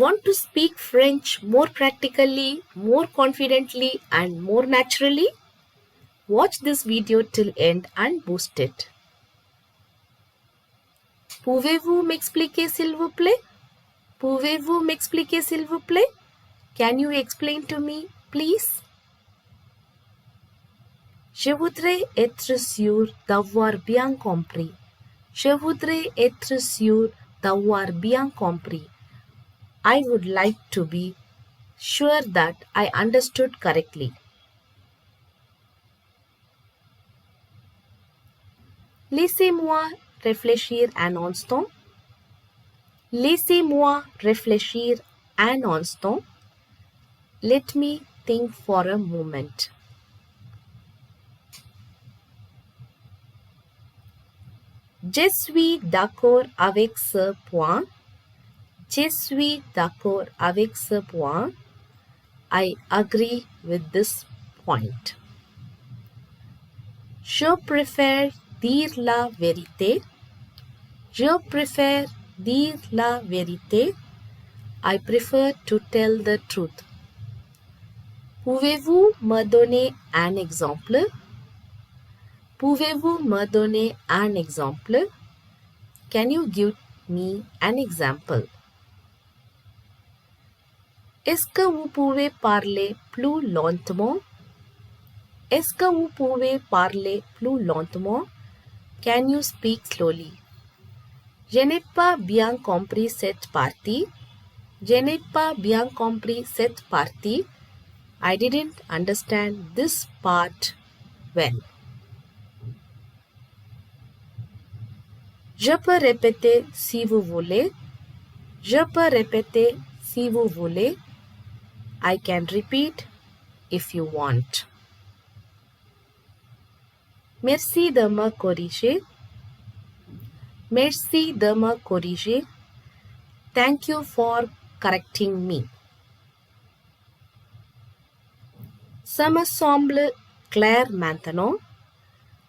Want to speak French more practically, more confidently, and more naturally? Watch this video till end and boost it. Pouvez-vous m'expliquer s'il vous plaît? Pouvez-vous m'expliquer s'il vous plaît? Can you explain to me, please? Je voudrais être sûr d'avoir bien compris. Je voudrais être sûr d'avoir bien compris. I would like to be sure that I understood correctly. Laissez-moi réfléchir un instant. Laissez-moi réfléchir un instant. Let me think for a moment. Je suis d'accord avec ce point. Je suis d'accord avec ce point. I agree with this point. Je préfère dire la vérité. Je préfère dire la vérité. I prefer to tell the truth. Pouvez-vous me donner un exemple? Pouvez-vous me donner un exemple? Can you give me an example? Est-ce que vous pouvez parler plus lentement? Est-ce que vous pouvez parler plus lentement? Can you speak slowly? Je n'ai pas bien compris cette partie. Je n'ai pas bien compris cette partie. I didn't understand this part well. Je peux répéter si vous voulez. Je peux répéter si vous voulez. I can repeat if you want. Merci de me corriger. Merci de me corriger. Thank you for correcting me. Ça me semble clair maintenant.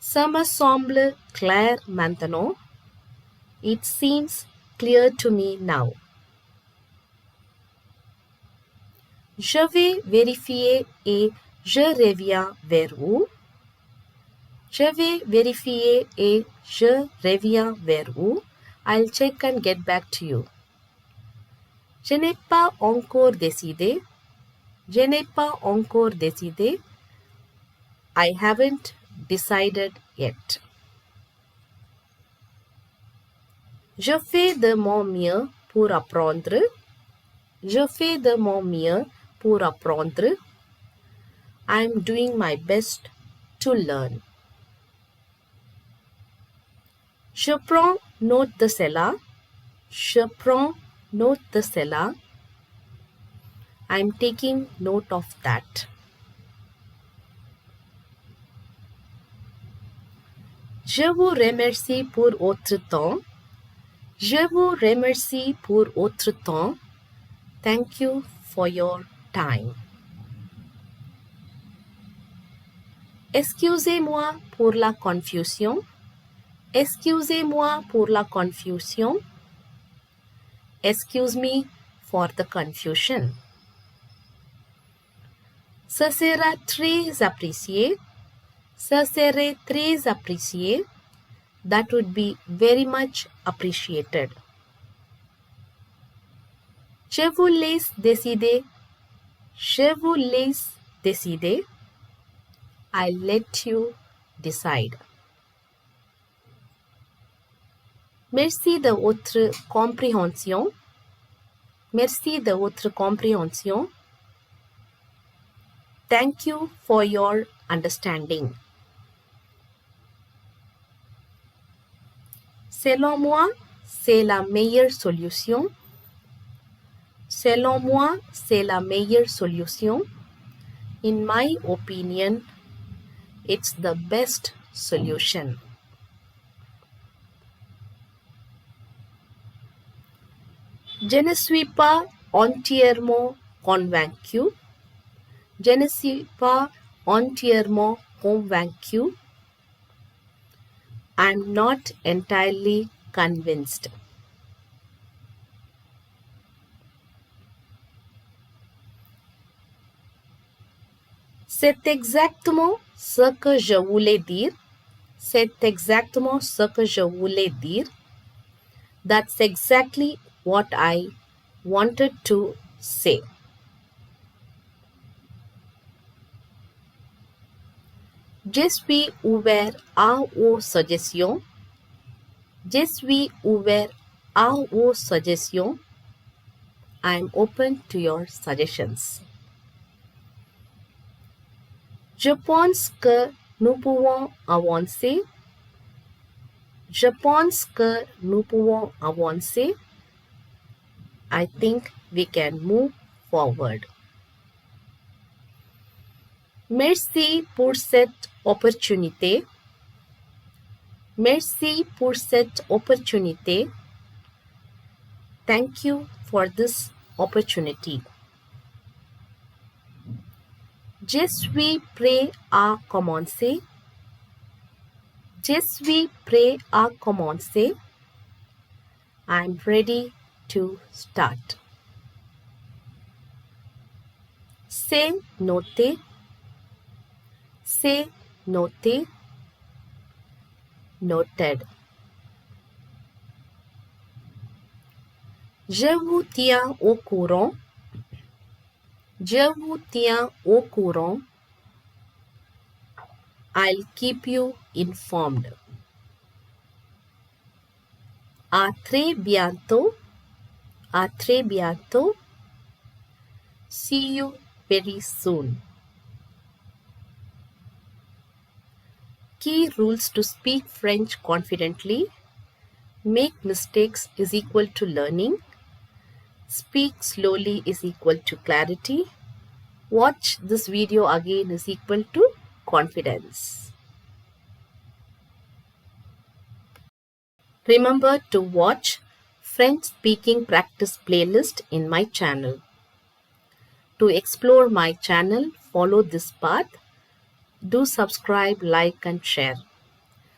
Ça me semble clair maintenant. It seems clear to me now. Je vais vérifier et je reviens vers vous. Je vais vérifier et je reviens vers vous. I'll check and get back to you. Je n'ai pas encore décidé. Je n'ai pas encore décidé. I haven't decided yet. Je fais de mon mieux pour apprendre. Je fais de mon mieux pour apprendre. I'm doing my best to learn. Je prends note de cela. Je prends note de cela. I'm taking note of that. Je vous remercie pour votre temps. Je vous remercie pour votre temps. Thank you for your time. Excusez-moi pour la confusion. Excusez-moi pour la confusion. Excuse me for the confusion. Ce sera très apprécié. Ce serait très apprécié. That would be very much appreciated. Je vous laisse décider. Je vous laisse décider. I'll let you decide. Merci de votre compréhension. Merci de votre compréhension. Thank you for your understanding. Selon moi, c'est la meilleure solution. Selon moi, c'est la meilleure solution. In my opinion, it's the best solution. Je ne suis pas entièrement convaincu. Je ne suis pas entièrement convaincu. I'm not entirely convinced. C'est exactement ce que je voulais dire. C'est exactement ce que je voulais dire. That's exactly what I wanted to say. Je suis ouvert à vos suggestions. Je suis ouvert à vos suggestions. I'm open to your suggestions. Je pense que nous pouvons avancer. Je pense que nous pouvons avancer. I think we can move forward. Merci pour cette opportunité. Merci pour cette opportunité. Thank you for this opportunity. Je suis prêt à commencer. Je suis prêt à commencer. I'm ready to start. C'est noté. C'est noté. Noted. Je vous tiens au courant. Je vous tiens au courant. I'll keep you informed. À très bientôt. À très bientôt. See you very soon. Key rules to speak French confidently. Make mistakes is equal to learning. Speak slowly is equal to clarity. Watch this video again is equal to confidence. Remember to watch French speaking practice playlist in my channel. To explore my channel, follow this path. Do subscribe, like and share.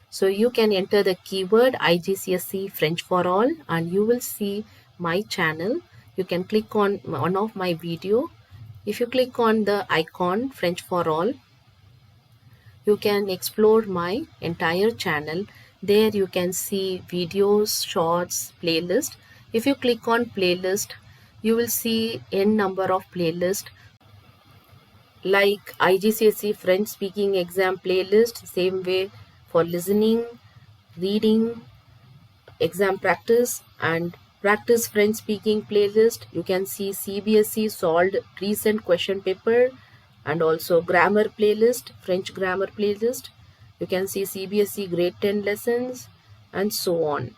So you can enter the keyword IGCSE French for All and you will see my channel. You can click on one of my video. If you click on the icon French for All, you can explore my entire channel. There you can see videos, shorts, playlist. If you click on playlist, you will see n number of playlists like IGCSE French speaking exam playlist, same way for listening, reading, exam practice and practice French speaking playlist. You can see CBSE solved recent question paper and also grammar playlist, French grammar playlist. You can see CBSE grade 10 lessons and so on.